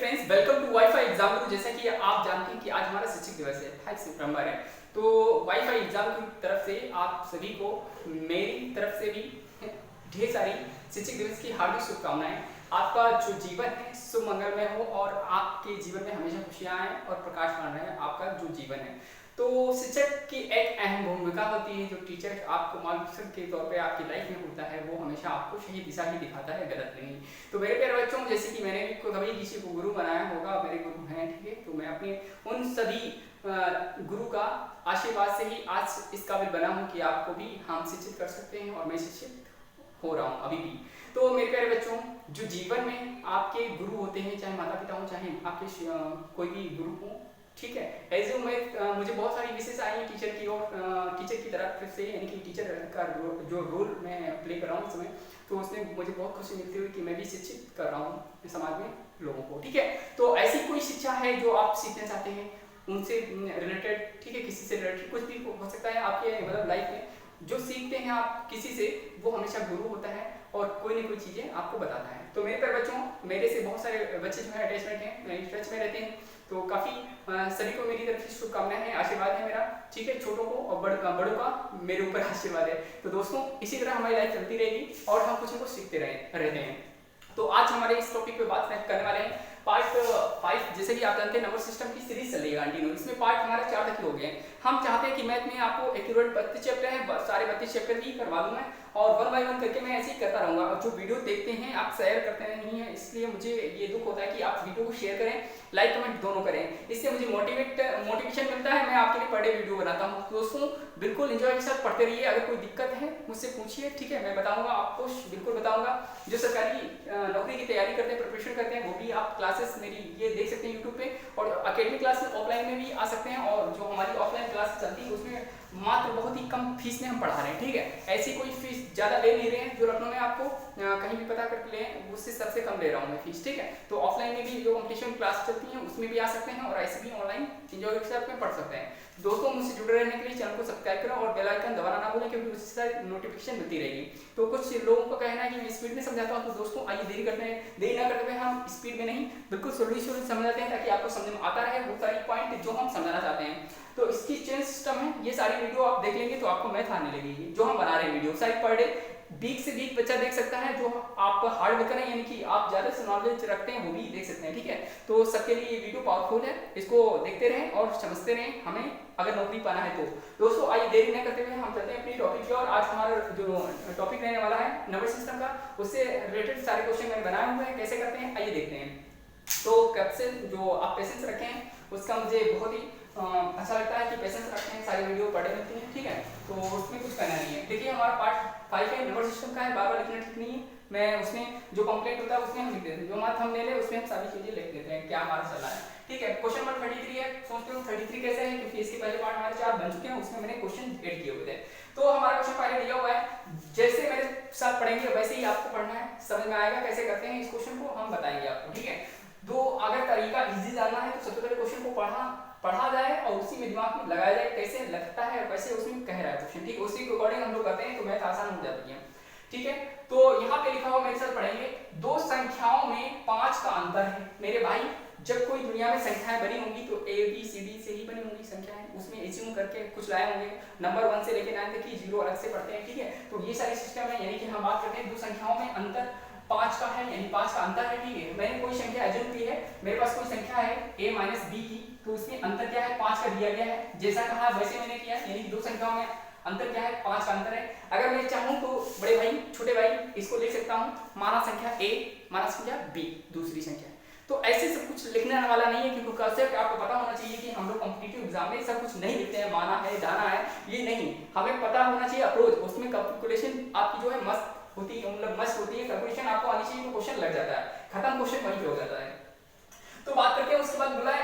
Friends, welcome to WiFi exam Guru. जैसा कि आप जानते हैं कि आज हमारा शिक्षक दिवस है, 5 सितंबर है। तो वाईफाई एग्जाम की तरफ से आप सभी को मेरी तरफ से भी ढेर सारी शिक्षक दिवस की हार्दिक शुभकामनाएं। आपका जो जीवन है शुभ मंगलमय हो और आपके जीवन में हमेशा खुशियां आए और प्रकाशमान रहे आपका जो जीवन है। तो शिक्षक की एक अहम भूमिका होती है। जो टीचर आपको मार्गदर्शन के तौर पे आपकी लाइफ में होता है वो हमेशा आपको सही दिशा ही दिखाता है, गलत नहीं। तो मेरे प्यारे बच्चों, जैसे कि मैंने भी कभी किसी को गुरु बनाया होगा, मेरे गुरु हैं, ठीक है। तो मैं अपने उन सभी गुरु का आशीर्वाद से ही आज इस काबिल बना हूँ कि आपको भी हम शिक्षित कर सकते हैं और मैं शिक्षित हो रहा हूँ अभी भी। तो मेरे प्यारे बच्चों, जो जीवन में आपके गुरु होते हैं, चाहे माता पिता हो, चाहे आपके कोई भी गुरु हो, ठीक है। ऐसे में मुझे बहुत सारी विशेष आई है टीचर की और टीचर की तरफ से, यानी कि टीचर का जो रोल मैं प्ले कर रहा हूँ इस समय, तो उसमें मुझे बहुत खुशी मिलती है कि मैं भी शिक्षित कर रहा हूँ समाज में लोगों को, ठीक है। तो ऐसी कोई शिक्षा है जो आप सीखना चाहते हैं उनसे रिलेटेड, ठीक है, किसी से रिलेटेड कुछ भी हो सकता है आपके मतलब लाइफ में। जो सीखते हैं आप किसी से, वो हमेशा गुरु होता है और कोई ना कोई चीज़ें आपको बताता है। तो मेरे प्यारे बच्चों, मेरे से बहुत सारे बच्चे जो है अटैचमेंट हैं, टच में रहते हैं। तो काफ़ी सभी को मेरी तरफ से शुभकामनाएं हैं, आशीर्वाद है मेरा, ठीक है। छोटों को और बड़ों का मेरे ऊपर आशीर्वाद है। तो दोस्तों, इसी तरह हमारी लाइफ चलती रहेगी और हम कुछ ना कुछ सीखते रहते हैं। तो आज हमारे इस टॉपिक पे बात करने वाले हैं पार्ट 5। जैसे कि आप जानते हैं नंबर सिस्टम की सीरीज चल रही है कंटिन्यू। इसमें पार्ट हमारे 4 तक ही हो गए हैं। हम चाहते हैं कि मैथ में आपको एक्यूरेट 32 चैप्टर है, सारे 32 चैप्टर ही करवा दूं मैं, और 1 बाय 1 करके मैं ऐसे ही करता रहूंगा। और जो वीडियो देखते हैं आप शेयर करते नहीं है, इसलिए मुझे ये दुख होता है कि आप वीडियो को शेयर करें, लाइक कमेंट दोनों करें। इससे मुझे मोटिवेशन मिलता है, मैं आपके लिए पर डे वीडियो बनाता हूँ। दोस्तों, बिल्कुल एंजॉय के साथ पढ़ते रहिए। अगर कोई दिक्कत है मुझसे पूछिए, ठीक है, मैं बताऊंगा आपको, बिल्कुल बताऊंगा। जो सरकारी नौकरी की तैयारी करते हैं, प्रिपरेशन करते हैं, वो भी आप क्लासेस मेरी ये देख सकते हैं यूट्यूब पे, और अकेडमी क्लासेस ऑफलाइन में भी आ सकते हैं। और जो हमारी ऑफलाइन क्लासेस चलती है उसमें मात्र बहुत ही कम फीस में हम पढ़ा रहे हैं, ठीक है। ऐसी कोई फीस ज़्यादा ले नहीं रहे हैं। जो लखनऊ में आपको कहीं भी पता करके लें, उससे सबसे कम ले रहा हूँ मैं फीस, ठीक है। तो ऑफलाइन में भी जो कॉम्पिटिशन क्लास चलती हैं उसमें भी आ सकते हैं, और ऐसे भी ऑनलाइन एंजॉय के साथ में पढ़ सकते हैं। दोस्तों, मुझसे जुड़े रहने के लिए चैनल को सब्सक्राइब करें और बेल आइकन दबाना ना भूलें, क्योंकि उससे नोटिफिकेशन मिलती रहेगी। तो कुछ लोगों का कहना है कि मैं स्पीड में समझाता हूँ, तो दोस्तों आइए देरी ना करते हुए हम स्पीड में नहीं, बिल्कुल स्लोली समझाते हैं, ताकि आपको समझ में आता रहे वो सारी पॉइंट जो हम समझाना चाहते हैं। तो इसकी चेंज सिस्टम है, ये सारी वीडियो आप देख लेंगे तो आपको मैथ आने लगेगी। जो हम बना रहे हैं वीडियो सारी पर डे, वीक से वीक बच्चा देख सकता है। जो आप हार्ड वर्कर हैं, यानी कि आप ज्यादा से नॉलेज रखते हैं, वो भी देख सकते हैं, ठीक है। तो सबके लिए ये वीडियो पावरफुल है, इसको देखते रहें और समझते रहें, हमें अगर नौकरी पाना है तो। दोस्तों, आइए देरी न करते हुए हम चलते हैं अपनी टॉपिक की। और आज हमारा जो टॉपिक रहने वाला है नंबर सिस्टम का, उससे रिलेटेड सारे क्वेश्चन मैंने बनाए हुए हैं। कैसे करते हैं आइए देखते हैं। तो कैप्शन जो आप पेशेंस रखे हैं उसका मुझे बहुत ही अच्छा लगता है कि पेशेंस रखते हैं, सारी वीडियो पढ़े मिलती हैं, ठीक है। तो उसमें कुछ करना नहीं है। देखिए, हमारा पार्ट 5 है, नंबर सिस्टम का है। बार बार लिखना ठीक नहीं है। मैं उसमें जो कंप्लीट होता है उसमें हम लिख देते हैं, जो हमारा थंबनेल है उसमें हम सारी चीजें लिख देते हैं क्या हमारा चल रहा है, ठीक है। क्वेश्चन नंबर 33 है। सोचते हो 33 कैसे है, क्योंकि इसके पहले पार्ट हमारे 4 बन चुके हैं, उसमें मैंने क्वेश्चन ऐड किए हुए थे। तो हमारा क्वेश्चन पहले दिया हुआ है, जैसे मेरे साथ पढ़ेंगे वैसे ही आपको पढ़ना है, समझ में आएगा कैसे करते हैं इस क्वेश्चन को, हम बताएंगे आपको, ठीक है। तो अगर तरीका इजी जानना है तो सबसे पहले क्वेश्चन को पढ़ा जाए और उसी में दिमाग में लगाया जाए कैसे लगता है और कैसे उसमें कह रहा है क्वेश्चन, ठीक है। उसी के अकॉर्डिंग हम लोग करते हैं तो मैथ आसान हो जाती है, ठीक है। तो यहाँ पे लिखा हुआ मेरे साथ पढ़ेंगे, दो संख्याओं में 5 का अंतर है। मेरे भाई, जब कोई दुनिया में संख्याएं बनी होंगी तो ए बी सी डी से ही बनी होंगी संख्याएं, उसमें एज्यूम करके कुछ लाए होंगे। नंबर 1 से लेकर 9 तक की 0 अलग से पढ़ते हैं, ठीक है। तो ये सारी सिस्टम है, यानी कि हम बात करते हैं दो संख्याओं में अंतर 5 का है, यानी 5 का अंतर है, ठीक है। मैंने कोई संख्या एज्यूम की है, मेरे पास कोई संख्या है a माइनस बी की, तो उसमें अंतर क्या है 5 का दिया गया है। जैसा कहा वैसे मैंने किया, यानी दो संख्याओं में अंतर क्या है 5 का अंतर है। अगर मैं चाहूँ तो बड़े भाई छोटे भाई इसको लिख सकता हूँ, माना संख्या a माना संख्या b दूसरी संख्या है। तो ऐसे सब कुछ लिखने वाला नहीं है, क्योंकि कंसेप्ट आपको पता होना चाहिए कि हम लोग कॉम्पिटिटिव एग्जाम में सब कुछ नहीं लिखते हैं, माना है जाना है ये नहीं, हमें पता होना चाहिए अप्रोच। उसमें कैलकुलेशन आपकी जो है मस्त होती है, मतलब मस्त होती है, कैलकुलेशन आपको आनी चाहिए तो क्वेश्चन लग जाता है, खत्म क्वेश्चन वहीं पे हो जाता है। तो बात करके उसके बाद बोला है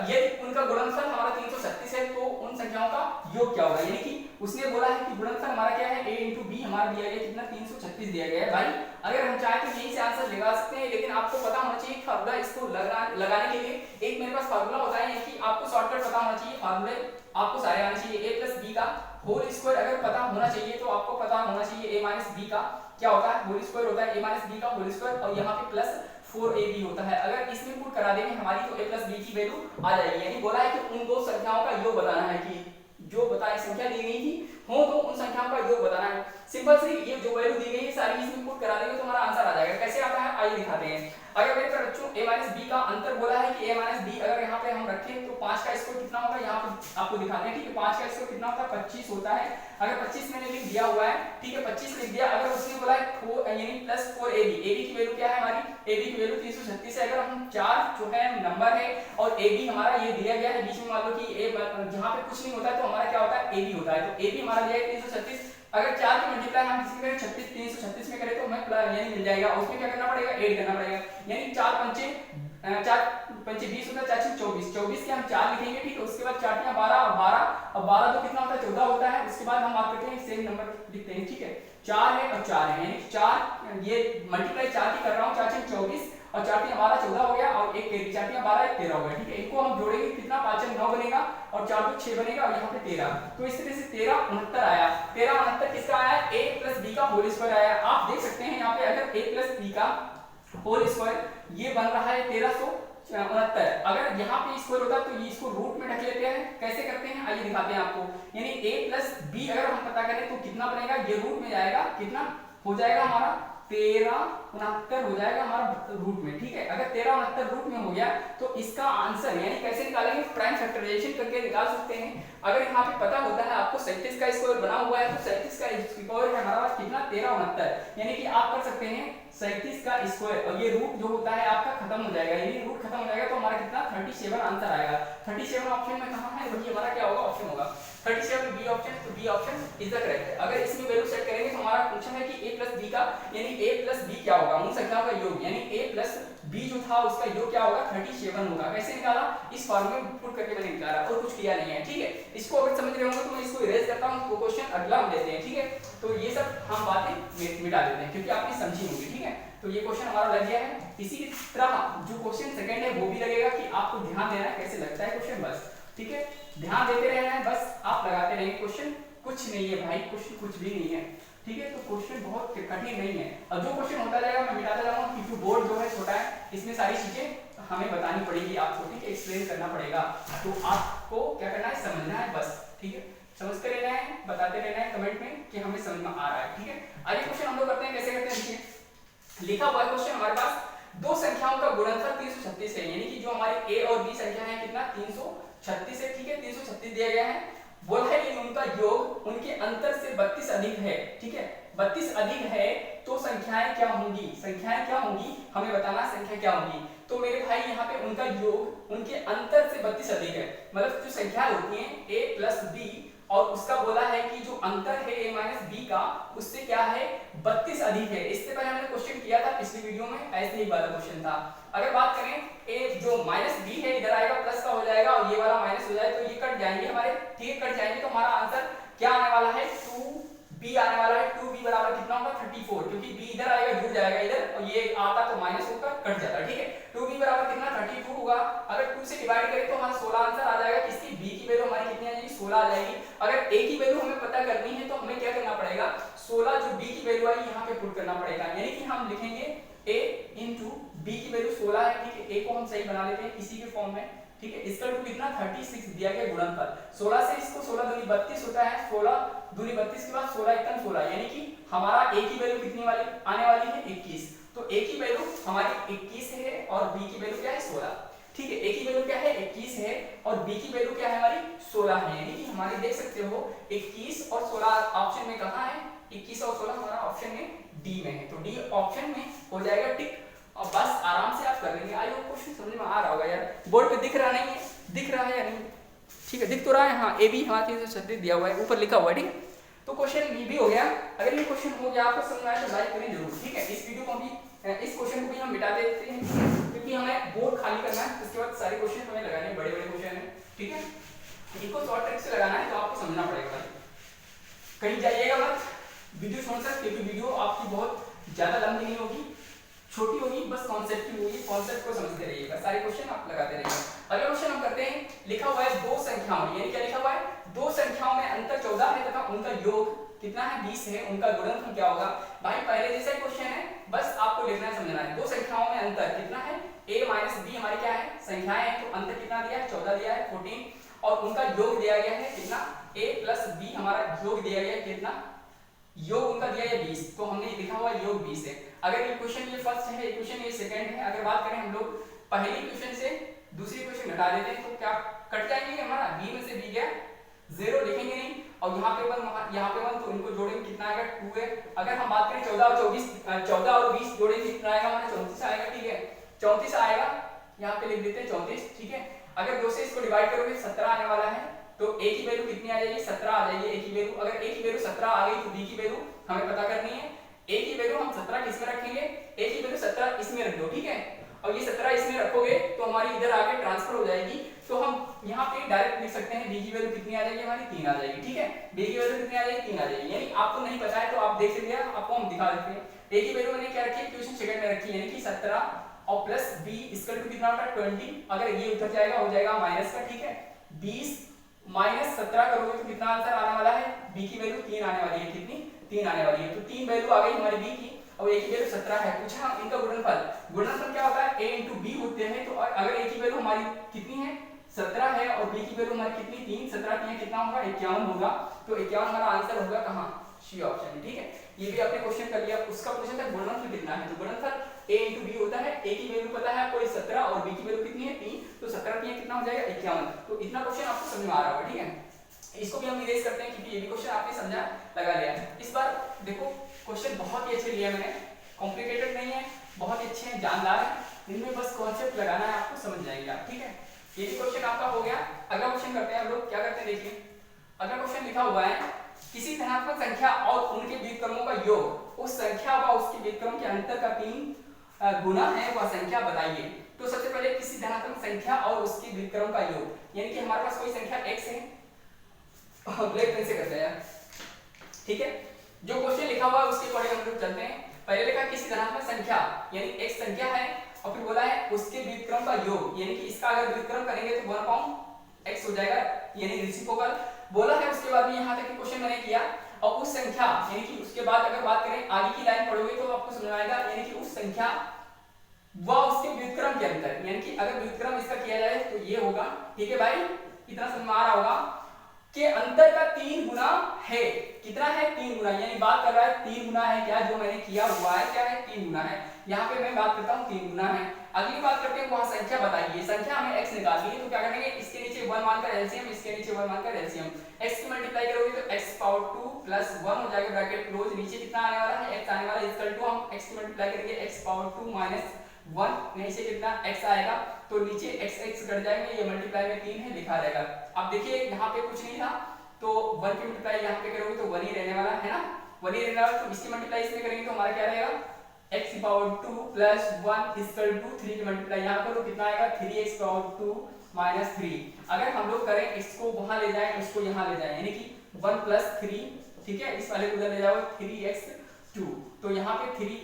यदि उनका गुणनफल हमारा 336 है तो उन संख्याओं का योग क्या होगा, यानी कि उसने बोला है कि गुणनफल हमारा क्या है a into b, हमारा दिया गया कितना 336 दिया गया है। भाई अगर हम चाहे तो यहीं से आंसर लगा सकते हैं, लेकिन आपको पता होना चाहिए फार्मूला इसको लगाने के लिए। एक मेरे पास फार्मूला होता है, यानी कि आपको शॉर्टकट पता होना चाहिए, फार्मूले आपको सारे आने चाहिए। a प्लस बी का होल स्क्वायर अगर पता होना चाहिए तो आपको पता होना चाहिए a माइनस बी का क्या होता है, होल स्क्वायर होता है a माइनस बी का होल स्क्वायर, और यहाँ पे प्लस 4ab होता है। अगर इसमें पुट करा देंगे हमारी तो a प्लस b की वैल्यू आ जाएगी। यानी बोला है कि उन दो संख्याओं का योग बताना है कि जो बताई संख्या दी गई थी हो तो उन संख्याओं का योग बताना है। सिंपल सी ये जो वैल्यू दी गई है सारी इसमें पुट करा देंगे तो हमारा आंसर आ जाएगा। कैसे आता है आइए दिखाते हैं। अगर मेरे पर बच्चों a माइनस b का अंतर बोला है कि a माइनस b अगर यहाँ पे हम रखें तो 5 का स्क्वायर कितना होगा यहाँ पे आपको दिखाते हैं। ठीक है 5 का स्क्वायर कितना होता है 25 होता है। अगर 25 मैंने लिख दिया हुआ है, ठीक है 25 लिख दिया। अगर उसने बोला है 4 यानी प्लस 4ab, ab की वैल्यू क्या है हमारी, ab की वैल्यू 336 है। अगर हम 4 जो है नंबर है और ab हमारा ये दिया गया है बीच में, मान लो कि a जहाँ पे कुछ नहीं होता है तो हमारा क्या होता है ab होता है। तो ab हमारा दिया है 336। अगर 4 की मल्टीप्लाई हम किसी में करें 36 336 में करें तो हमें यानी मिल जाएगा। उसमें क्या करना पड़ेगा ऐड करना पड़ेगा। यानी 4 पंचे 20 होता है 4 24, 24 के हम 4 लिखेंगे। ठीक है उसके बाद 4 या 12 और 12 और 12 तो कितना होता है 14 होता है। उसके बाद हम बात करते हैं सेम नंबर लिखते हैं। ठीक है 4 है और 4 है यानी 4 ये मल्टीप्लाई 4 की कर रहा हूं 4 24 और 4 3 12 14 हो गया और 1 4 3 12 13 हो गया। ठीक है इनको हम जोड़ेंगे कितना 5 9 बनेगा और 4 2 6 बनेगा और यहाँ पे 13। तो इस तरह से 13 69 आया। 13 69 किसका आया a प्लस b का होल स्क्वायर आया। आप देख सकते हैं यहाँ पे अगर a प्लस b का होल स्क्वायर ये बन रहा है 1369। अगर यहाँ पे स्क्वायर होता तो ये इसको रूट में ढक लेते हैं। कैसे करते हैं आइए दिखाते हैं आपको। यानी a प्लस b अगर हम पता करें तो कितना बनेगा, ये रूट में जाएगा कितना हो जाएगा हमारा 1369 हो जाएगा हमारा रूट में। ठीक है अगर 1369 रूट में हो गया तो इसका आंसर यानी कैसे निकालेंगे, प्राइम फैक्टराइजेशन करके निकाल सकते हैं। अगर यहाँ पे पता होता है आपको 37 का स्क्वायर बना हुआ है तो 37 का स्क्वायर है हमारा पास कितना 1369। यानी कि आप कर सकते हैं 37 का स्क्वायर और ये रूट जो होता है आपका खत्म हो जाएगा। यानी रूट खत्म हो जाएगा तो हमारा कितना 37 आंसर आएगा। 37 ऑप्शन में कहां है वही हमारा क्या होगा ऑप्शन होगा 37 बी ऑप्शन। तो B option is the correct. अगर इसमें वैल्यू सेट करेंगे तो हमारा पूछा है कि a प्लस b का यानी a प्लस b क्या होगा, उन संख्याओं का योग यानी a प्लस b जो था उसका योग क्या होगा 37 होगा। कैसे निकाला इस फॉर्मूले में पुट करके मैंने निकाला और कुछ किया नहीं है। ठीक है इसको अगर समझ रहे होंगे तो मैं इसको इरेज करता हूं। तो क्वेश्चन अगला हम लेते हैं। ठीक है तो ये सब हम बातें मिटा देते हैं क्योंकि आपने समझी होंगी। ठीक है तो ये क्वेश्चन हमारा लग गया है। इसी तरह जो क्वेश्चन सेकंड है वो भी लगेगा कि आपको ध्यान देना है कैसे लगता है क्वेश्चन बस। ठीक है ध्यान देते रहना है बस, आप लगाते रहेंगे। क्वेश्चन कुछ नहीं है भाई, क्वेश्चन कुछ भी नहीं है। ठीक है तो क्वेश्चन बहुत कठिन नहीं है और जो क्वेश्चन होता जाएगा मैं मिटाता जाऊंगा क्योंकि बोर्ड जो है छोटा है इसमें सारी चीजें हमें बतानी पड़ेगी आपको। ठीक है एक्सप्लेन करना पड़ेगा तो आपको क्या करना है समझना है बस। ठीक है समझते रहना है, बताते रहना है कमेंट में कि हमें समझ में आ रहा है। ठीक है आगे क्वेश्चन हम लोग करते हैं। कैसे करते हैं देखिए लिखा हुआ है क्वेश्चन हमारे पास दो संख्याओं का गुणनफल 336 है। यानी कि जो हमारी a और b संख्या है कितना 336 है। ठीक है 336 दिया गया है। बोला है कि उनका योग उनके अंतर से 32 अधिक है। ठीक है 32 अधिक है तो संख्याएं क्या होंगी, संख्याएं क्या होंगी हमें बताना संख्या क्या होंगी। तो मेरे भाई यहाँ पे उनका योग उनके अंतर से 32 अधिक है। मतलब जो संख्या होती है a प्लस b और उसका बोला है कि जो अंतर है a माइनस b का उससे क्या है 32 अधिक है। इससे पहले हमने क्वेश्चन किया था पिछली वीडियो में, ऐसे ही वाला क्वेश्चन था। अगर बात करें a जो माइनस b है इधर आएगा प्लस का हो जाएगा और ये वाला माइनस हो जाए तो ये कट जाएंगे हमारे। ठीक है कट जाएंगे तो हमारा आंसर क्या आने वाला है 2b आने वाला है। 2b बराबर कितना होगा 34 क्योंकि b इधर आएगा जुड़ जाएगा इधर और ये आता तो माइनस होकर कट जाता। ठीक है 2b बराबर कितना 32 होगा। अगर 2 से डिवाइड करें तो हमारा 16 आंसर आ जाएगा। किसकी b की वैल्यू हमारी कितनी आ जाएगी 16 आ जाएगी। अगर a की वैल्यू हमें पता करनी है तो हमें क्या करना पड़ेगा 16 जो b की वैल्यू आई यहाँ पे पुट करना पड़ेगा। यानी कि हम लिखेंगे a into b की वैल्यू 16 है। ठीक है a को हम सही बना लेते हैं इसी के फॉर्म में। ठीक है इसका टू कितना 36 दिया गया गुणनफल 16 से इसको 16 दूनी 32 होता है। 16 दूनी 32 के बाद 16 एकम 16 यानी कि हमारा a की वैल्यू कितनी वाली आने वाली है 21। तो a की वैल्यू हमारी 21 है और b की वैल्यू क्या है 16। ठीक है a की वैल्यू क्या है 21 है और b की वैल्यू क्या है हमारी 16 है। यानी कि हमारी देख सकते हो 21 और 16 ऑप्शन में कहां है 21 और 16 हमारा ऑप्शन में डी में है। तो डी ऑप्शन में हो जाएगा टिक और बस आराम से आप कर लेंगे। आई होप क्वेश्चन समझ में आ रहा होगा यार। बोर्ड पे दिख रहा नहीं है, दिख रहा है या नहीं ठीक है दिख तो रहा है हाँ ए बी हमारा 336 दिया हुआ है ऊपर लिखा हुआ है। ठीक है तो क्वेश्चन ये भी हो गया। अगर ये क्वेश्चन हो गया आपको समझ में आया तो लाइक करें जरूर। ठीक है इस वीडियो को भी इस क्वेश्चन को भी हम मिटा देते हैं क्योंकि हमें बोर्ड खाली करना है। उसके बाद सारे क्वेश्चन हमें लगाने बड़े बड़े क्वेश्चन है। ठीक है इनको शॉर्ट ट्रिक से लगाना है तो आपको समझना पड़ेगा। कहीं जाइएगा मत, वीडियो छोड़ सकते क्योंकि वीडियो आपकी बहुत ज्यादा लंबी नहीं होगी, छोटी होगी, बस कॉन्सेप्ट की होगी। कॉन्सेप्ट को समझते रहिएगा, सारे क्वेश्चन आप लगाते रहिएगा। अगला क्वेश्चन हम करते हैं। लिखा हुआ है दो संख्याओं यानी क्या लिखा हुआ है दो संख्याओं में अंतर 14 है तथा उनका योग कितना है 20 है, उनका गुणनफल क्या होगा। भाई पहले जैसा क्वेश्चन है, बस आपको लिखना है, समझना है। दो संख्याओं में अंतर कितना है, a माइनस b हमारी क्या है संख्याएं हैं, तो अंतर कितना दिया है 14 दिया है 14, और उनका योग दिया गया है कितना a प्लस b, हमारा योग दिया गया है कितना, योग उनका दिया है 20, तो हमने लिखा हुआ योग 20 है। अगर ये क्वेश्चन ये फर्स्ट है, क्वेश्चन ये सेकंड है, अगर बात करें हम लोग पहली क्वेश्चन से दूसरी क्वेश्चन घटा देते हैं तो क्या कट जाएंगे हमारा, b में से b गया 0, लिखेंगे नहीं, और यहाँ पे 1 यहाँ पे 1, तो इनको जोड़ेंगे कितना आएगा 2 है। अगर हम बात करें 14 और 20 जोड़ेंगे कितना आएगा हमारा 34 आएगा, ठीक है 34 आएगा, यहाँ पे लिख देते हैं 34, ठीक है। अगर 2 से इसको डिवाइड करोगे 17 आने वाला है, तो a की वैल्यू कितनी आ जाएगी 17 आ जाएगी a की वैल्यू। अगर a की वैल्यू 17 आ गई तो b की वैल्यू हमें पता करनी है। a की वैल्यू हम 17 किस में रखेंगे, a की वैल्यू 17 इसमें रख दो, ठीक है, और ये 17 इसमें रखोगे तो हमारी इधर आके ट्रांसफर हो जाएगी, तो हम यहाँ पे डायरेक्ट लिख सकते हैं b की वैल्यू कितनी आ जाएगी हमारी 3 आ जाएगी, ठीक है, b की वैल्यू कितनी आ जाएगी 3 आ जाएगी। यानी आपको नहीं पता है तो आप देख सकते हैं, आपको हम दिखा देते हैं। a की वैल्यू मैंने क्या रखी है क्वेश्चन सेकंड में रखी है, यानी कि 17 और प्लस b इसका टू कितना होता है 20, अगर ये उधर जाएगा हो जाएगा माइनस का, ठीक है, 20 माइनस 17 करोगे तो कितना आंसर आने वाला है, b की वैल्यू 3 आने वाली है, कितनी 3 आने वाली है, तो 3 वैल्यू आ गई हमारी b की, और a की वैल्यू 17 है। पूछा इनका गुणनफल, गुणनफल क्या होता है a into b होते हैं, तो अगर a की वैल्यू हमारी कितनी है 17 है और b की वैल्यू हमारी कितनी 3, 17 3 कितना होगा 51 होगा, तो 51 हमारा आंसर होगा कहां, सी ऑप्शन में, ठीक है। ये भी आपने क्वेश्चन कर लिया, उसका क्वेश्चन था गुणनफल कितना है, तो गुणनफल a into b होता है, a की वैल्यू पता है आपको 17 और b की वैल्यू कितनी है 3, तो 17 3 कितना हो जाएगा 51, तो इतना क्वेश्चन आपको समझ में आ रहा होगा, ठीक है। इसको भी हम इरेज करते हैं क्योंकि ये भी क्वेश्चन आपने समझा लगा लिया। इस बार देखो क्वेश्चन बहुत ही अच्छे लिए मैंने, कॉम्प्लिकेटेड नहीं है, बहुत ही अच्छे हैं, जानदार हैं, इनमें बस कॉन्सेप्ट लगाना है, आपको समझ जाएंगे आप, ठीक है। ये भी क्वेश्चन आपका हो गया। अगला क्वेश्चन करते हैं हम लोग, क्या करते हैं देखिए, अगला क्वेश्चन लिखा हुआ है किसी धनात्मक संख्या और उनके व्युत्क्रमों का योग उस संख्या व उसके व्युत्क्रम के अंतर का 3 गुना है वह संख्या बताइए। तो सबसे पहले किसी धनात्मक संख्या और उसके व्युत्क्रम का योग, यानी कि हमारे पास कोई संख्या x है, ब्लैक पेन से करते हैं यार, ठीक है। जो क्वेश्चन लिखा हुआ है उसके अकॉर्डिंग हम लोग चलते हैं। पहले लिखा किसी धनात्मक संख्या यानी x संख्या है, और फिर बोला है उसके व्युत्क्रम का योग, यानी कि इसका अगर व्युत्क्रम करेंगे तो 1 x हो जाएगा, यानी रेसिप्रोकल बोला है। उसके बाद में यहाँ तक क्वेश्चन मैंने किया, और उस संख्या यानी कि उसके बाद अगर बात करें आगे की लाइन पढ़ोगे तो आपको समझ आएगा, यानी कि उस संख्या व उसके व्युत्क्रम के अंतर, यानी कि अगर व्युत्क्रम इसका किया जाए तो ये होगा, ठीक है भाई, इतना समझ में आ रहा होगा, के अंतर का 3 गुना है, कितना है 3 गुना, यानी बात कर रहा है 3 गुना है क्या, जो मैंने किया हुआ है क्या है 3 गुना है, यहाँ पे मैं बात करता हूँ 3 गुना है। अगली बात करते हैं वहां संख्या बताइए, संख्या हमें x निकालनी है, तो क्या करेंगे इसके नीचे 1 मानकर एलसीएम, इसके नीचे 1 मानकर एलसीएम, x की मल्टीप्लाई करोगे तो x पावर 2 प्लस 1 हो जाएगा, ब्रैकेट क्लोज, नीचे कितना आने वाला है x आने वाला है, इक्वल टू हम x की मल्टीप्लाई करेंगे x पावर 2 माइनस 1 नीचे कितना x आएगा, तो नीचे x x कट जाएंगे, ये मल्टीप्लाई में 3 है लिखा रहेगा। अब देखिए यहाँ पे कुछ नहीं था, तो 1 की मल्टीप्लाई यहाँ पे करोगे तो 1 ही रहने वाला है ना, 1 ही रहने वाला, तो इसकी मल्टीप्लाई इसमें करेंगे तो हमारा क्या रहेगा x की पावर 2 प्लस 1 इक्वल टू 3 की मल्टीप्लाई यहाँ करो कितना आएगा 3x पावर 2 माइनस 3। अगर हम लोग करें इसको वहां ले जाएं इसको यहाँ ले जाएं, यानी कि 1 प्लस 3, ठीक है, इस वाले को उधर ले जाओ 3x2, तो यहाँ पे 3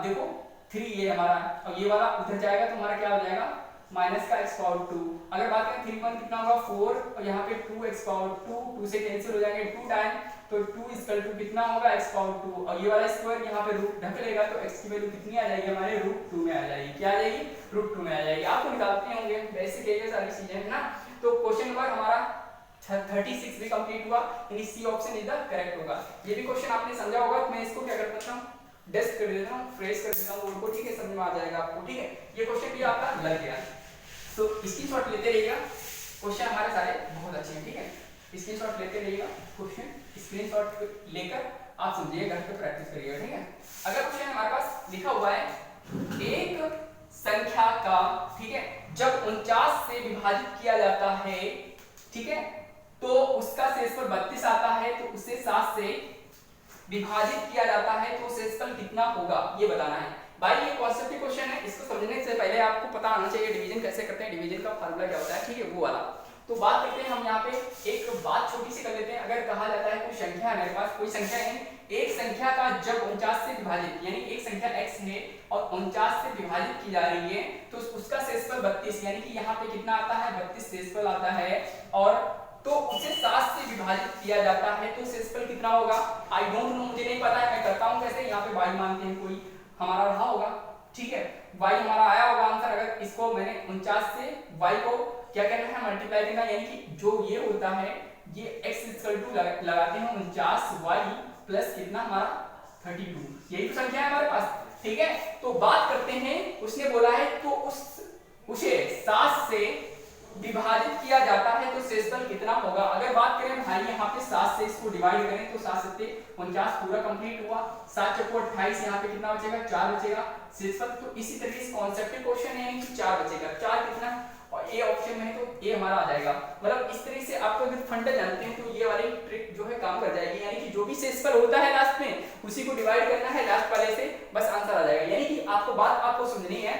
देखो 3 ये हमारा, और ये वाला उधर जाएगा तो हमारा क्या हो जाएगा माइनस का x पावर 2। अगर बात करें 3 1 कितना होगा 4, और यहाँ पे 2x पावर 2 से कैंसिल हो जाएंगे 2 टाइम, तो 2 इक्वल टू कितना होगा x पावर 2, और ये वाला स्क्वायर यहाँ पे रूट ढक लेगा, तो x की वैल्यू कितनी आ जाएगी हमारे √2 में आ जाएगी, क्या आ जाएगी √2 में आ जाएगी। आपको निकालते होंगे बेसिक है ये सारी चीजें है ना। तो क्वेश्चन नंबर हमारा 36 भी कंप्लीट हुआ, यानी C option is the correct होगा। ये भी क्वेश्चन आपने समझा होगा, मैं इसको क्या करता हूँ डेस्क कर देता हूँ, फ्रेश कर देता हूँ उनको, ठीक है, समझ में आ जाएगा आपको, ठीक है। ये क्वेश्चन भी आपका लग गया, तो स्क्रीनशॉट लेते रहिएगा, क्वेश्चन हमारे सारे बहुत अच्छे हैं, ठीक है, स्क्रीनशॉट लेते रहिएगा, क्वेश्चन स्क्रीनशॉट लेकर आप समझिए, घर पे प्रैक्टिस करिएगा, ठीक है। अगला क्वेश्चन हमारे पास लिखा हुआ है एक संख्या का, ठीक है, जब 49 से विभाजित किया जाता है, ठीक है, तो उसका शेषफल 32 आता है, तो उसे 7 से विभाजित किया जाता है तो शेषफल कितना होगा ये बताना है। भाई ये कॉन्सेप्ट क्वेश्चन है, इसको समझने से पहले आपको पता आना चाहिए डिवीजन कैसे करते हैं, डिवीजन का फार्मूला क्या होता है, ठीक है, वो वाला। तो बात करते हैं हम यहाँ पे एक बात छोटी सी कर लेते हैं। अगर कहा जाता है कोई संख्या है मेरे पास, कोई संख्या है, एक संख्या का जब 49 से विभाजित, यानी एक संख्या x है और 49 से विभाजित की जा रही है, तो उसका शेषफल 32, यानी कि यहाँ पे कितना आता है 32 शेषफल आता है, और तो उसे 7 से विभाजित किया जाता है तो शेषफल कितना होगा? आई डोंट नो, मुझे नहीं पता है, मैं करता हूं कैसे, यहाँ पे y मानते हैं, कोई हमारा रहा होगा, ठीक है, y हमारा आया होगा आंसर। अगर इसको मैंने 49 से y को क्या करना है, मल्टीप्लाई करना, यानी कि जो ये होता है ये x लगाते हैं 49y प्लस कितना हमारा 32, यही तो संख्या है हमारे पास, ठीक है। तो बात करते हैं, उसने बोला है तो उसे 7 से विभाजित किया जाता है तो शेषफल कितना होगा। अगर बात करें भाई यहाँ पे 7 से इसको डिवाइड करें तो 7 7 49 पूरा कंप्लीट हुआ, 7 चौको 28, यहाँ पे कितना बचेगा 4 बचेगा शेषफल। तो इसी तरीके से कॉन्सेप्ट क्वेश्चन है कि 4 बचेगा, 4 कितना और ए ऑप्शन में है तो ए हमारा आ जाएगा। मतलब इस तरीके से आपको अगर फंडा जानते हैं तो ये वाली ट्रिक जो है काम कर जाएगी, यानी कि जो भी शेषफल होता है लास्ट में उसी को डिवाइड करना है लास्ट वाले से, बस आंसर आ जाएगा। यानी कि आपको बात आपको समझनी है,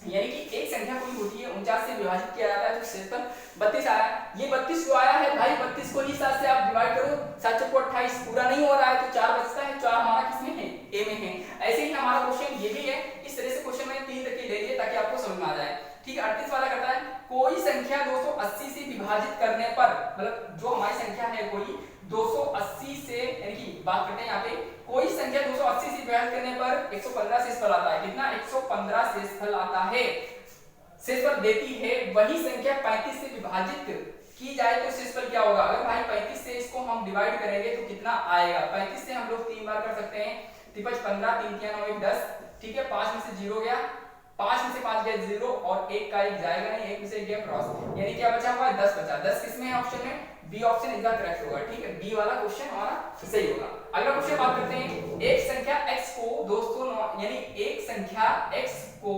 यानी कि एक संख्या कोई होती है 49 से विभाजित किया जाता है तो शेषफल 32 आया, ये 32 जो आया है भाई 32 को ही 7 से आप डिवाइड करो, 7 चौको 28 पूरा नहीं हो रहा है तो 4 बचता है, 4 हमारा किसमें है, ए में है। ऐसे ही हमारा क्वेश्चन ये भी है, इस तरह से क्वेश्चन मैंने 3 तक के ले लिए ताकि आपको समझ में आ जाए, ठीक है। 38 वाला करता है कोई संख्या 280 से विभाजित करने पर, मतलब जो हमारी संख्या है कोई 280 से, यानी कि बात करते हैं यहाँ पे कोई संख्या 280 से विभाजित करने पर 115 शेषफल आता है, कितना 115 शेषफल आता है, शेषफल देती है। वही संख्या 35 से विभाजित की जाए तो शेषफल क्या होगा। अगर भाई 35 से इसको हम डिवाइड करेंगे तो कितना आएगा, 35 से हम लोग 3 बार कर सकते हैं, 35 15 3 3 9 1 10, ठीक है, 5 में से 0 गया, 5 में से 5 गया 0 और 1 का 1 जाएगा नहीं, 1 में से 1 गया क्रॉस, यानी क्या बचा हुआ है 10 बचा। 10 किसमें है ऑप्शन में, बी ऑप्शन इनका करेक्ट होगा, ठीक है, बी वाला क्वेश्चन हमारा सही होगा। अगला क्वेश्चन बात करते हैं, एक संख्या x को 209 यानी एक संख्या x को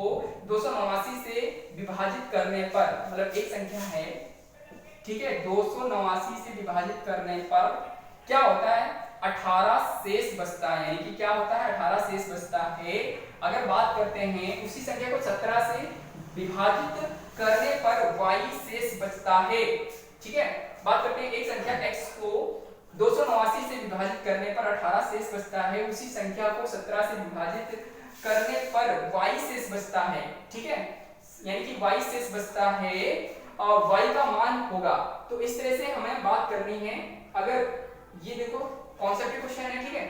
289 से विभाजित करने पर, मतलब एक संख्या है, ठीक है, 289 से विभाजित करने पर क्या होता है, 18 शेष बचता है, यानी कि क्या होता है 18 शेष बचता है। अगर बात करते हैं उसी संख्या को 17 से विभाजित करने पर y शेष बचता है, ठीक है। बात करते हैं एक संख्या x को 289 से विभाजित करने पर 18 शेष बचता है, उसी संख्या को 17 से विभाजित करने पर y शेष बचता है, ठीक है, यानी कि y शेष बचता है और y का मान होगा। तो इस तरह से हमें बात करनी है। अगर ये देखो कॉन्सेप्ट क्वेश्चन है, ठीक है,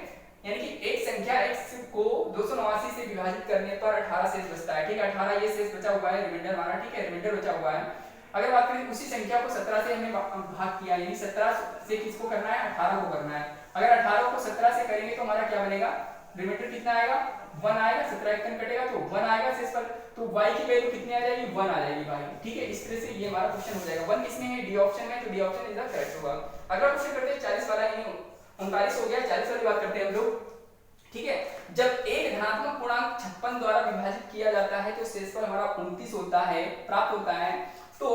यानी कि एक संख्या x को 289 से विभाजित करने पर 18 शेष बचता है, ठीक है, 18 ये शेष बचा हुआ है, रिमाइंडर हमारा, ठीक है, रिमाइंडर बचा हुआ है। अगर बात करें उसी संख्या को 17 से हमने भाग किया, यानी 17 से किसको करना है, 18 को करना है। अगर 18 को 17 से करेंगे तो हमारा क्या बनेगा, रिमाइंडर कितना आएगा 1 आएगा, 17 एक कटेगा तो 1 आएगा शेषफल, तो y की वैल्यू कितनी आ जाएगी 1 आ जाएगी भाई, ठीक है। इस तरह से ये हमारा क्वेश्चन हो जाएगा। 1 किसमें है, डी ऑप्शन में, तो D option is the correct होगा। अगला क्वेश्चन करते हैं 40 वाला, यानी 39 हो गया, 40 वाली बात करते हैं हम लोग, ठीक है। जब एक धनात्मक पूर्णांक 56 द्वारा विभाजित किया जाता है तो शेषफल हमारा 29 होता है, प्राप्त होता है। तो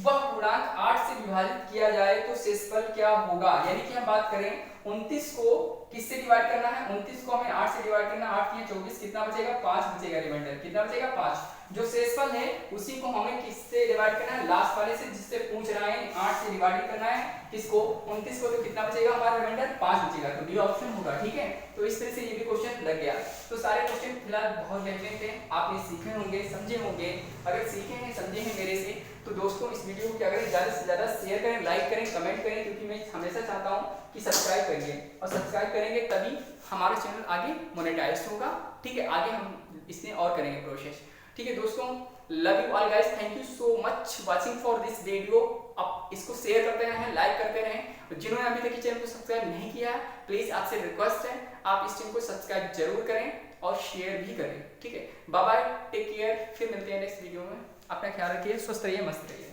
वह पूर्णांक 8 से विभाजित किया जाए तो शेषफल क्या होगा, यानी कि हम बात करें 29 को किससे डिवाइड करना है, 29 को हमें 8 से डिवाइड करना, 8 की 24, कितना बचेगा 5 बचेगा, रिमाइंडर कितना बचेगा 5। जो शेषफल है उसी को हमें किससे डिवाइड करना है, लास्ट वाले से, जिससे पूछ रहा है 8 से डिवाइड करना है किसको, 29 को, तो कितना बचेगा हमारा रिमाइंडर 5 बचेगा, तो डी ऑप्शन होगा, ठीक है। तो इस तरह से ये भी क्वेश्चन लग गया। तो सारे क्वेश्चन फिलहाल बहुत बेहतरीन थे, आपने सीखे होंगे, समझे होंगे। अगर सीखे हैं समझे हैं मेरे से तो दोस्तों इस वीडियो को क्या करें, ज़्यादा से ज़्यादा शेयर करें, लाइक करें, कमेंट करें, क्योंकि मैं हमेशा चाहता हूं कि सब्सक्राइब करिए, और सब्सक्राइब करेंगे तभी हमारा चैनल आगे मोनेटाइज होगा, ठीक है, आगे हम इसमें और करेंगे प्रोसेस, ठीक है दोस्तों। Love you all guys, thank you so much watching for this video. आप इसको शेयर करते रहें, लाइक करते रहें। जिन्होंने अभी तक चैनल को सब्सक्राइब नहीं किया है प्लीज आपसे रिक्वेस्ट है आप इस चैनल को सब्सक्राइब जरूर करें और शेयर भी करें, ठीक है। बाय बाय, टेक केयर, फिर मिलते हैं नेक्स्ट वीडियो में। अपना ख्याल रखिए, स्वस्थ रहिए, मस्त रहिए।